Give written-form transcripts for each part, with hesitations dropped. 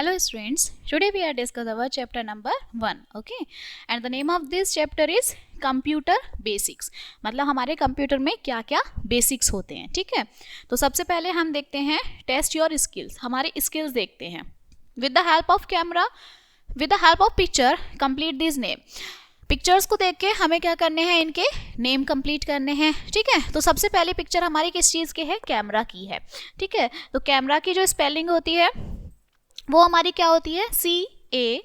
Hello students, today we are discuss our chapter number 1, okay, and the name of this chapter is computer basics. मतलब हमारे computer में क्या क्या basics होते हैं, ठीक है। तो सबसे पहले हम देखते हैं टेस्ट योर स्किल्स, हमारे स्किल्स देखते हैं। With the help of camera, with the help of picture complete this name. Pictures को देख के हमें क्या करने हैं, इनके नेम कंप्लीट करने हैं, ठीक है। तो सबसे पहले पिक्चर हमारी किस चीज़ की है, कैमरा की है, ठीक है। तो कैमरा की जो स्पेलिंग होती है वो हमारी क्या होती है, CAMERA।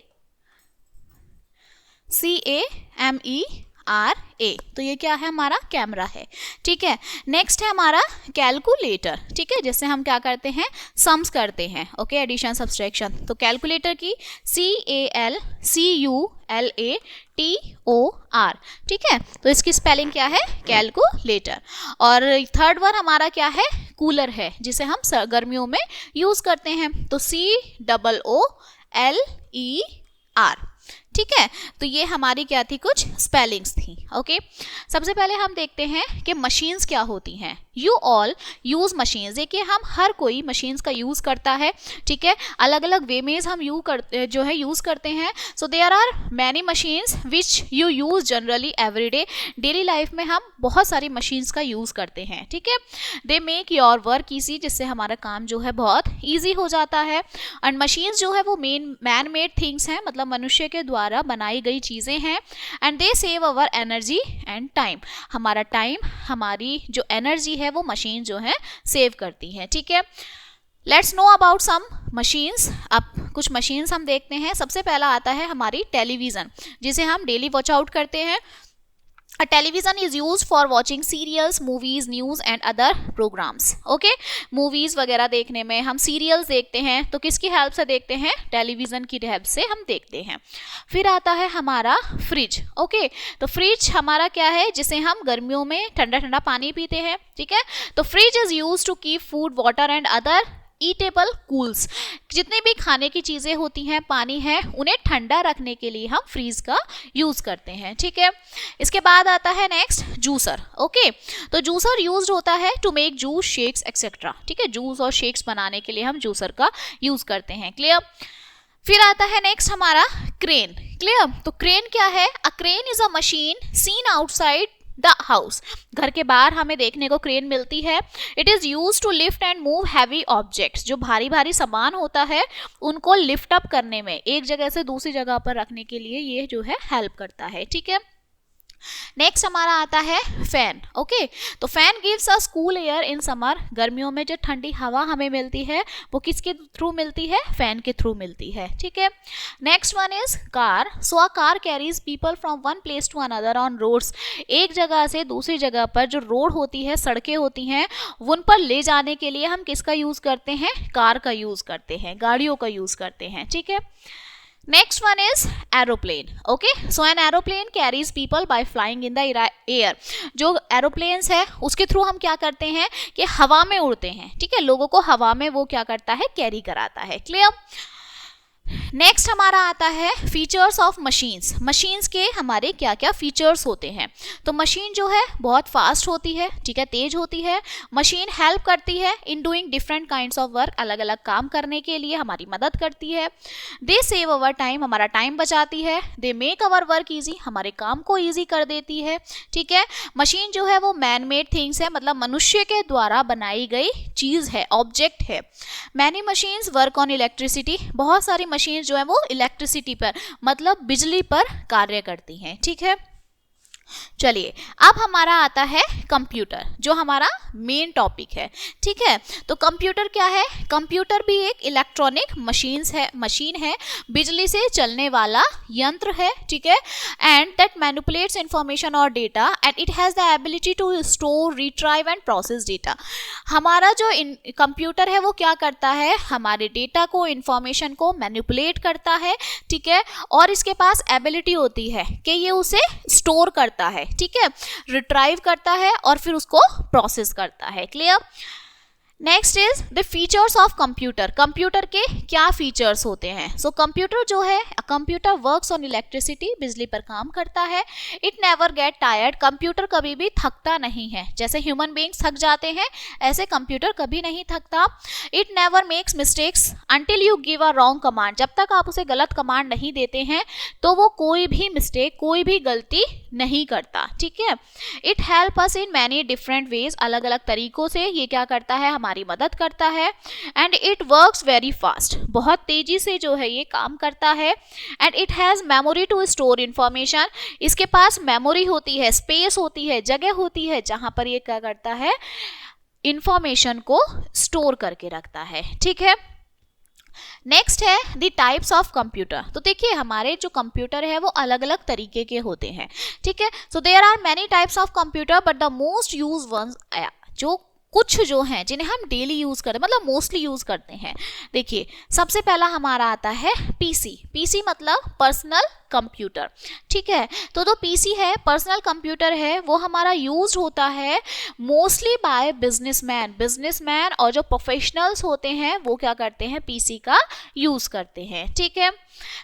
तो ये क्या है, हमारा कैमरा है, ठीक है। नेक्स्ट है हमारा कैलकुलेटर, ठीक है, जिससे हम क्या करते हैं, सम्स करते हैं, ओके, एडिशन सब्सट्रैक्शन। तो कैलकुलेटर की CALCULATOR, ठीक है। तो इसकी स्पेलिंग क्या है, कैलकुलेटर। और थर्ड वन हमारा क्या है, कूलर है, जिसे हम गर्मियों में यूज करते हैं। तो COOLER, ठीक है। तो ये हमारी क्या थी, कुछ स्पेलिंग्स थी, ओके। सबसे पहले हम देखते हैं कि मशीन्स क्या होती हैं। यू ऑल यूज मशीन्स, देखिए हम हर कोई मशीन्स का यूज करता है, ठीक है। अलग अलग वे में हम यूज करते हैं। So there are many machines which you use generally everyday. Daily life में हम बहुत सारी मशीन्स का यूज करते हैं, ठीक है। They make your work easy, जिससे हमारा काम जो है बहुत ईजी हो जाता है। एंड मशीन्स जो है वो मैन मेड थिंग्स हैं, मतलब मनुष्य के द्वारा बनाई गई चीजें हैं। And they save our energy and time, हमारा टाइम, हमारी जो एनर्जी है वो मशीन जो है सेव करती है, ठीक है। Let's know about some machines. अब कुछ मशीन्स हम देखते हैं। सबसे पहला आता है हमारी टेलीविजन, जिसे हम डेली वॉच आउट करते हैं। A television is used for watching serials, movies, news and other programs. Okay, movies वगैरह देखने में, हम सीरियल्स देखते हैं तो किसकी हेल्प से देखते हैं, टेलीविज़न की हेल्प से हम देखते हैं। फिर आता है हमारा फ्रिज, ओके। तो फ्रिज हमारा क्या है, जिसे हम गर्मियों में ठंडा ठंडा पानी पीते हैं, ठीक है। तो fridge is use to keep food, water and other eatable cools. जितनी भी खाने की चीज़ें होती हैं, पानी है, उन्हें ठंडा रखने के लिए हम फ्रीज का यूज़ करते हैं, ठीक है। इसके बाद आता है नेक्स्ट जूसर, ओके। तो जूसर यूज्ड होता है to make juice, shakes etcetera, ठीक है। जूस और शेक्स बनाने के लिए हम जूसर का यूज़ करते हैं, क्लियर। फिर आता है नेक्स्ट हमारा क्रेन, क्लियर। तो क्रेन क्या है, a crane is a machine seen outside the house. घर के बाहर हमें देखने को क्रेन मिलती है। It is use to lift and move heavy objects, जो भारी भारी सामान होता है उनको लिफ्ट अप करने में, एक जगह से दूसरी जगह पर रखने के लिए ये जो है हेल्प करता है, ठीक है। नेक्स्ट हमारा आता है फैन, ओके। तो fan gives us cool air in summer. गर्मियों में जो ठंडी हवा हमें मिलती है वो किसके थ्रू मिलती है, फैन के थ्रू मिलती है, ठीक है। Next one is car. So a car carries people from one place to another on roads. एक जगह से दूसरी जगह पर जो रोड होती है, सड़कें होती हैं, उन पर ले जाने के लिए हम किसका यूज करते हैं, कार का यूज करते हैं, गाड़ियों का यूज करते हैं, ठीक है। Next one is aeroplane, okay. So an aeroplane carries people by flying in the air. जो एरोप्लेन्स है उसके थ्रू हम क्या करते हैं कि हवा में उड़ते हैं, ठीक है। लोगों को हवा में वो क्या करता है, कैरी कराता है, क्लियर। नेक्स्ट हमारा आता है फीचर्स ऑफ मशीन्स। मशीन्स के हमारे क्या क्या फीचर्स होते हैं। तो मशीन जो है बहुत फास्ट होती है, ठीक है, तेज होती है। मशीन हेल्प करती है in doing different kinds of work, अलग अलग काम करने के लिए हमारी मदद करती है। दे सेव अवर टाइम, हमारा टाइम बचाती है। They make our work easy, हमारे काम को ईजी कर देती है, ठीक है। मशीन जो है वो मैन मेड थिंग्स है, मतलब मनुष्य के द्वारा बनाई गई चीज़ है, ऑब्जेक्ट है। Many machines work on electricity, बहुत सारी मशीन जो है वो इलेक्ट्रिसिटी पर, मतलब बिजली पर कार्य करती हैं, ठीक है। चलिए अब हमारा आता है कंप्यूटर, जो हमारा मेन टॉपिक है, ठीक है। तो कंप्यूटर क्या है, कंप्यूटर भी एक इलेक्ट्रॉनिक मशीन है, बिजली से चलने वाला यंत्र है, ठीक है। एंड दैट मैनिपुलेट्स इंफॉर्मेशन और data and it has the ability to store, retrieve and process data. हमारा जो कंप्यूटर है वो क्या करता है, हमारे डेटा को, इंफॉर्मेशन को मैनिपुलेट करता है, ठीक है। और इसके पास एबिलिटी होती है कि ये उसे स्टोर करता है, ठीक है, रिट्राइव करता है और फिर उसको प्रोसेस करता है, clear. Next is the features of computer. Computer के क्या फीचर्स होते हैं? सो कंप्यूटर जो है, कंप्यूटर वर्क्स ऑन इलेक्ट्रिसिटी, बिजली पर काम करता है। It never get tired, computer कभी भी थकता नहीं है। जैसे ह्यूमन बीइंग्स थक जाते हैं, ऐसे कंप्यूटर कभी नहीं थकता। It never makes mistakes until you give a wrong command, जब तक आप उसे गलत कमांड नहीं देते हैं तो वो कोई भी मिस्टेक, कोई भी गलती नहीं करता, ठीक है। It help us in many different ways, अलग अलग तरीकों से ये क्या करता है, हमारी मदद करता है। And it works very fast, बहुत तेजी से जो है ये काम करता है। And it has memory to store information, इसके पास मेमोरी होती है, स्पेस होती है, जगह होती है जहां पर ये क्या करता है, इंफॉर्मेशन को स्टोर करके रखता है, ठीक है। नेक्स्ट है द टाइप्स ऑफ कंप्यूटर। तो देखिए हमारे जो कंप्यूटर है वो अलग अलग तरीके के होते हैं, ठीक है। So there are many types of computer but the most use ones, जो कुछ जो हैं जिन्हें हम डेली यूज करते हैं, मतलब मोस्टली यूज करते हैं। देखिए सबसे पहला हमारा आता है पीसी। पीसी मतलब पर्सनल कंप्यूटर, ठीक है। तो जो पीसी है, पर्सनल कंप्यूटर है, वो हमारा यूज होता है मोस्टली बाय बिजनेसमैन और जो प्रोफेशनल्स होते हैं वो क्या करते हैं, पीसी का यूज करते हैं, ठीक है।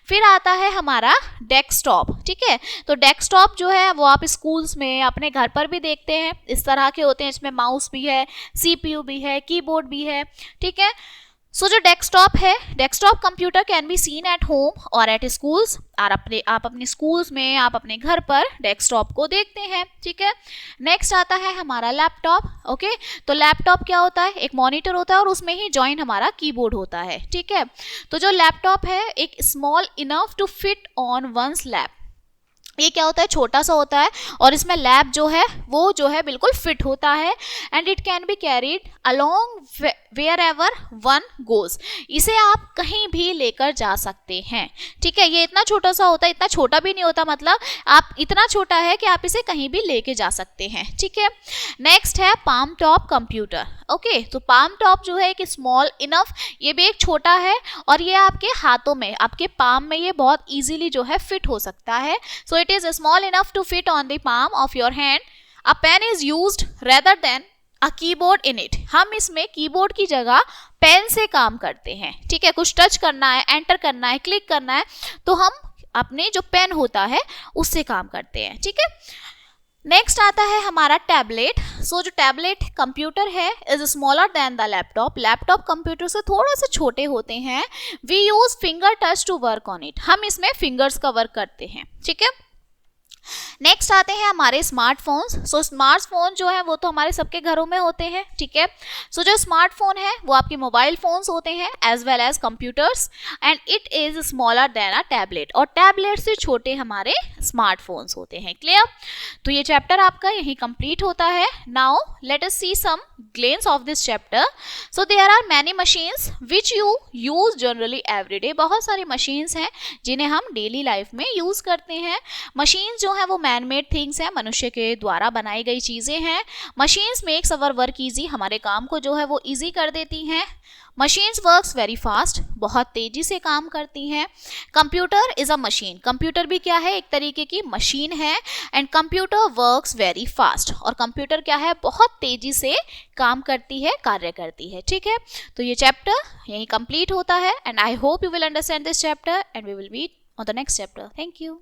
फिर आता है हमारा डेस्कटॉप, ठीक है। तो डेस्कटॉप जो है वो आप स्कूल्स में, अपने घर पर भी देखते हैं, इस तरह के होते हैं, इसमें माउस भी है, सीपीयू भी है, कीबोर्ड भी है, ठीक है। सो जो डेस्कटॉप है, desktop computer can be seen at home और एट स्कूल्स, और आप अपने स्कूल्स में, आप अपने घर पर डेस्कटॉप को देखते हैं, ठीक है। नेक्स्ट आता है हमारा लैपटॉप, ओके। तो लैपटॉप क्या होता है, एक मॉनिटर होता है और उसमें ही जॉइन हमारा कीबोर्ड होता है, ठीक है। तो जो लैपटॉप है, एक small enough to fit on one's lap, ये क्या होता है, छोटा सा होता है और इसमें लैप जो है वो जो है बिल्कुल फिट होता है। And it can be carried along wherever one goes, इसे आप कहीं भी लेकर जा सकते हैं, ठीक है। ये इतना छोटा सा होता है, इतना छोटा भी नहीं होता, मतलब आप इतना छोटा है कि आप इसे कहीं भी लेके जा सकते हैं, ठीक है। नेक्स्ट है पाम टॉप कंप्यूटर, ओके। तो पाम टॉप जो है एक स्मॉल इनफ, ये भी एक छोटा है और ये आपके हाथों में, आपके पाम में ये बहुत इजीली जो है फिट हो सकता है। सो it is small enough to fit on the palm of your hand. A pen is used rather than a keyboard in it. हम इसमें कीबोर्ड की जगह पेन से काम करते हैं, ठीक है। कुछ टच करना है, एंटर करना है, क्लिक करना है, तो हम अपने जो पेन होता है उससे काम करते हैं, ठीक है। नेक्स्ट आता है हमारा टैबलेट। सो जो टैबलेट कंप्यूटर है is smaller than the laptop, laptop computer से थोड़ा सा छोटे होते हैं। We use finger touch to work on it, हम इसमें फिंगर्स का वर्क करते हैं, ठीक है। नेक्स्ट आते हैं हमारे स्मार्टफोन्स। सो स्मार्टफोन जो है वो तो हमारे सबके घरों में होते हैं, ठीक है। सो जो स्मार्टफोन है वो आपके मोबाइल फोन्स होते हैं as well as computers, and it is smaller than a tablet, और टैबलेट से छोटे हमारे स्मार्टफोन्स होते हैं, क्लियर। तो ये चैप्टर आपका यही कंप्लीट होता है। Now let us see some glance of this chapter. So there are many machines which you use generally everyday, बहुत सारी मशीन्स हैं जिन्हें हम डेली लाइफ में यूज करते हैं। मशीन्स जो है वो मैन मेड थिंग्स है, मनुष्य के द्वारा बनाई गई चीजें हैं। Machines makes our work easy, हमारे काम को जो है वो इजी कर देती हैं। मशीन्स वर्क्स वेरी फास्ट, बहुत तेजी से काम करती हैं। Computer is a machine, computer भी क्या है, एक तरीके की मशीन है। And computer works very fast, और कंप्यूटर क्या है, बहुत तेजी से काम करती है, कार्य करती है, ठीक है। तो ये चैप्टर यही कंप्लीट होता है and I hope you will understand this chapter and we will meet on the next chapter. Thank you.